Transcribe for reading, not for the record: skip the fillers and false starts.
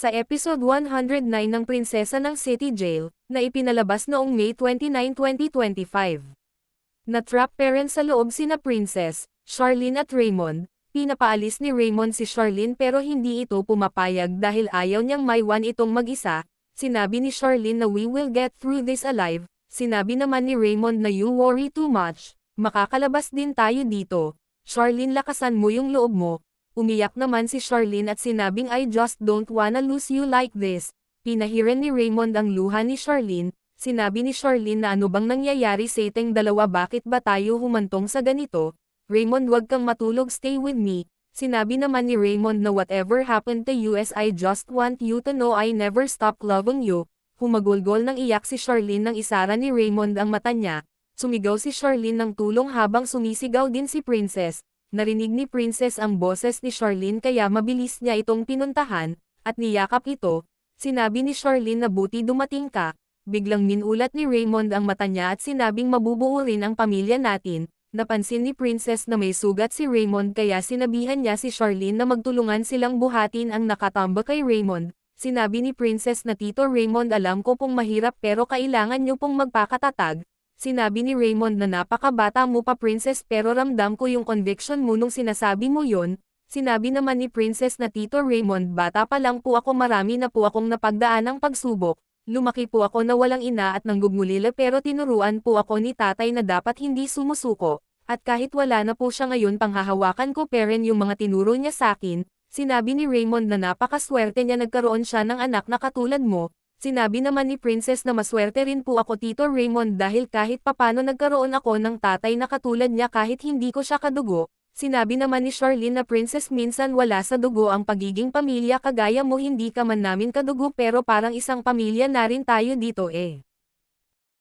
Sa episode 109 ng Prinsesa ng City Jail, na ipinalabas noong May 29, 2025. Na-trap parents sa loob sina Princess, Charlene at Raymond. Pinapaalis ni Raymond si Charlene pero hindi ito pumapayag dahil ayaw niyang maiwan itong mag-isa. Sinabi ni Charlene na we will get through this alive. Sinabi naman ni Raymond na you worry too much. Makakalabas din tayo dito. Charlene, lakasan mo yung loob mo. Umiyak naman si Charlene at sinabing I just don't wanna lose you like this. Pinahiran ni Raymond ang luha ni Charlene. Sinabi ni Charlene na ano bang nangyayari sa iting dalawa, bakit ba tayo humantong sa ganito? Raymond, wag kang matulog, stay with me. Sinabi naman ni Raymond na whatever happened to you I just want you to know I never stop loving you. Humagulgol ng iyak si Charlene nang isara ni Raymond ang mata niya. Sumigaw si Charlene ng tulong habang sumisigaw din si Princess. Narinig ni Princess ang boses ni Charlene kaya mabilis niya itong pinuntahan, at niyakap ito. Sinabi ni Charlene na buti dumating ka. Biglang minulat ni Raymond ang mata niya at sinabing mabubuo rin ang pamilya natin. Napansin ni Princess na may sugat si Raymond kaya sinabihan niya si Charlene na magtulungan silang buhatin ang nakatamba kay Raymond. Sinabi ni Princess na Tito Raymond, alam ko pong mahirap pero kailangan niyo pong magpakatatag. Sinabi ni Raymond na napakabata mo pa, Princess, pero ramdam ko yung conviction mo nung sinasabi mo yon. Sinabi naman ni Princess na Tito Raymond, bata pa lang po ako, marami na po akong napagdaan ng pagsubok. Lumaki po ako na walang ina at nanggugulila pero tinuruan po ako ni tatay na dapat hindi sumusuko. At kahit wala na po siya ngayon, panghahawakan ko pa rin yung mga tinuro niya sa akin. Sinabi ni Raymond na napakaswerte niya nagkaroon siya ng anak na katulad mo. Sinabi naman ni Princess na maswerte rin po ako, Tito Raymond, dahil kahit papano nagkaroon ako ng tatay na katulad niya kahit hindi ko siya kadugo. Sinabi naman ni Charlene na Princess, minsan wala sa dugo ang pagiging pamilya, kagaya mo, hindi ka man namin kadugo pero parang isang pamilya na rin tayo dito eh.